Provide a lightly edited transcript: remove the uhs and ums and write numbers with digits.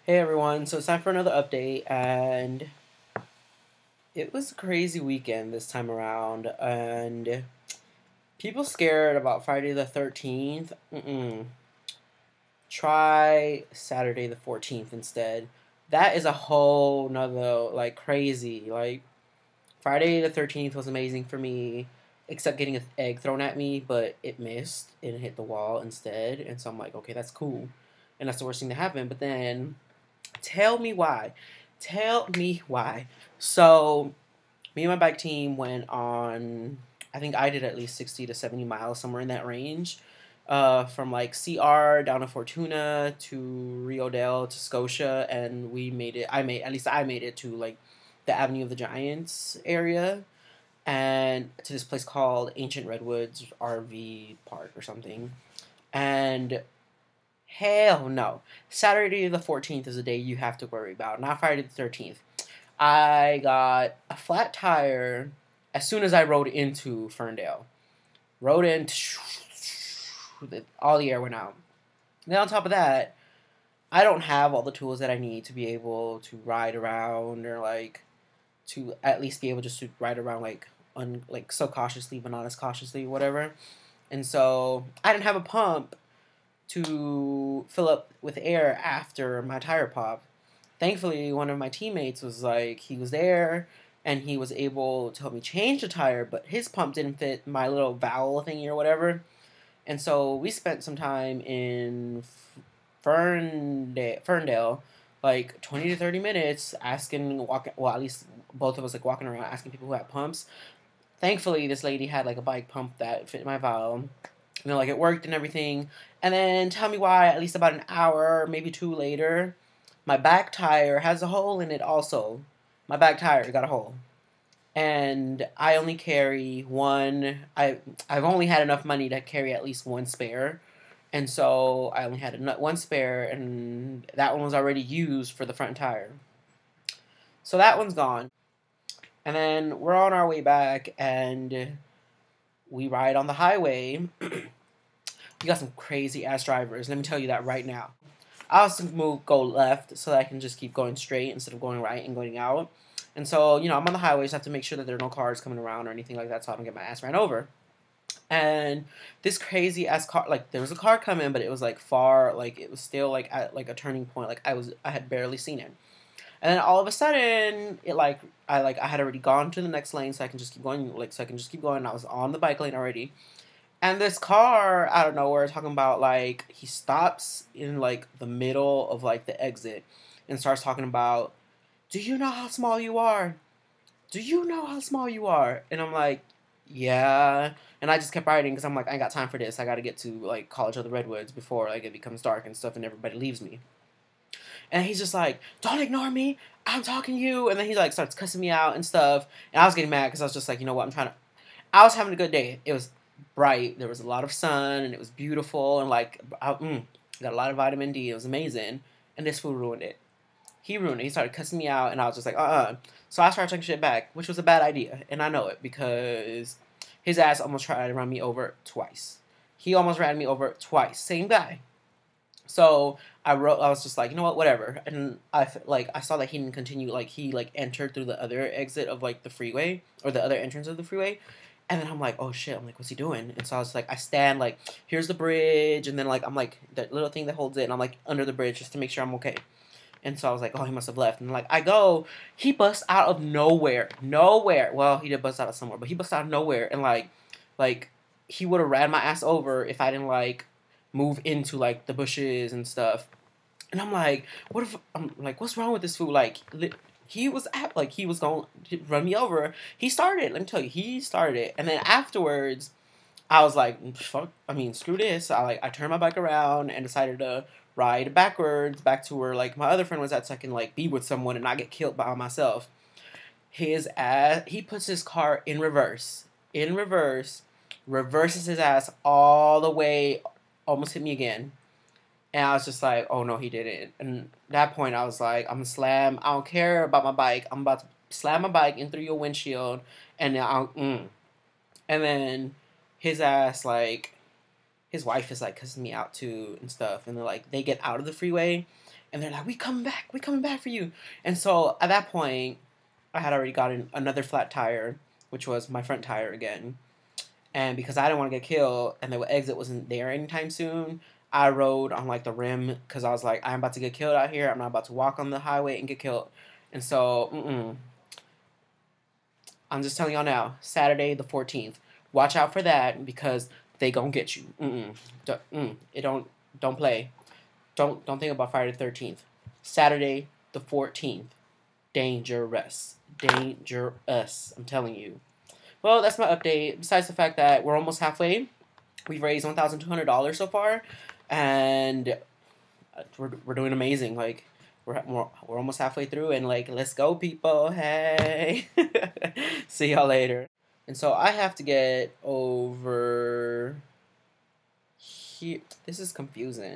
Hey everyone, so it's time for another update, and it was a crazy weekend this time around, and people scared about Friday the 13th. Try Saturday the 14th instead. That is a whole nother, crazy. Friday the 13th was amazing for me, except getting an egg thrown at me, but it missed and hit the wall instead, and so I'm like, okay, that's cool. And that's the worst thing to happen, but then tell me why. Tell me why. So, me and my bike team went on, I think I did at least 60 to 70 miles, somewhere in that range. From like CR down to Fortuna to Rio Dale to Scotia, and we made it. At least I made it to like the Avenue of the Giants area, and to this place called Ancient Redwoods RV Park or something. And hell no. Saturday the 14th is the day you have to worry about, not Friday the 13th. I got a flat tire as soon as I rode into Ferndale. Rode in, all the air went out. Then on top of that, I don't have all the tools that I need to be able to ride around or like to at least be able just to ride around like so cautiously but not as cautiously, whatever. And so I didn't have a pump to fill up with air after my tire pop. Thankfully, one of my teammates was like, he was there and he was able to help me change the tire, but his pump didn't fit my little valve thingy or whatever. And so we spent some time in Ferndale, like 20 to 30 minutes asking, well, at least both of us like walking around asking people who had pumps. Thankfully, this lady had like a bike pump that fit my valve. You know, like it worked and everything. And then tell me why, at least about an hour, maybe two later, my back tire has a hole in it also. My back tire got a hole. And I only carry one. I've only had enough money to carry at least one spare. And so I only had one spare, and that one was already used for the front tire. So that one's gone. And then we're on our way back, and we ride on the highway. You got some crazy ass drivers. Let me tell you that right now. I also go left so that I can just keep going straight instead of going right and going out. And so, I'm on the highway, so I have to make sure that there are no cars coming around or anything like that so I don't get my ass ran over. And this crazy ass car, like there was a car coming, but it was like far, like it was still like at like a turning point. Like I had barely seen it. And then all of a sudden, I had already gone to the next lane, so I can just keep going. So I can just keep going. And I was on the bike lane already, and this car out of nowhere talking about like he stops in like the middle of like the exit and starts talking about, "Do you know how small you are? Do you know how small you are?" And I'm like, "Yeah." And I just kept riding because I'm like, I ain't got time for this. I got to get to like College of the Redwoods before like it becomes dark and stuff and everybody leaves me. And he's just like, "Don't ignore me. I'm talking to you." And then he like starts cussing me out and stuff. And I was getting mad because I was just like, you know what? I was having a good day. It was bright. There was a lot of sun and it was beautiful. And like, got a lot of vitamin D. It was amazing. And this fool ruined it. He ruined it. He started cussing me out. And I was just like, So I started talking shit back, which was a bad idea. And I know it because his ass almost tried to run me over twice. He almost ran me over twice. Same guy. So I was just like, you know what, whatever. And I saw that he didn't continue. Like he like entered through the other exit of like the freeway or the other entrance of the freeway. And then I'm like, oh shit. I'm like, what's he doing? And so I was like, I stand like, here's the bridge, and then like I'm like the little thing that holds it, and I'm like under the bridge just to make sure I'm okay. And so I was like, oh, he must have left. And like I go, he busts out of nowhere, nowhere. Well, he did bust out of somewhere, but he busts out of nowhere, and like he would have ran my ass over if I didn't like move into like the bushes and stuff. And I'm like, what if I'm like, what's wrong with this fool? Like, he was going to run me over. He started. Let me tell you, he started. And then afterwards, I was like, fuck. I mean, screw this. I turned my bike around and decided to ride backwards back to where like my other friend was at, so I can like be with someone and not get killed by myself. His ass. He puts his car in reverse. In reverse. Reverses his ass all the way. Almost hit me again. And I was just like, oh no, he didn't. And at that point, I was like, I'm gonna slam. I don't care about my bike. I'm about to slam my bike in through your windshield. And then And then his ass, like, his wife is like cussing me out too and stuff. And they're like, they get out of the freeway. and they're like, we coming back for you. And so at that point, I had already gotten another flat tire, which was my front tire again. And because I didn't want to get killed and the exit wasn't there anytime soon, I rode on like the rim because I was like, I'm about to get killed out here. I'm not about to walk on the highway and get killed. And so, I'm just telling y'all now, Saturday the 14th. Watch out for that because they gonna get you. Don't play. Don't think about Friday the 13th. Saturday the 14th. Dangerous. Dangerous. I'm telling you. Well, that's my update. Besides the fact that we're almost halfway. We've raised $1,200 so far. And we're doing amazing. Like, we're almost halfway through. And, like, let's go, people. Hey. See y'all later. And so I have to get over here. This is confusing.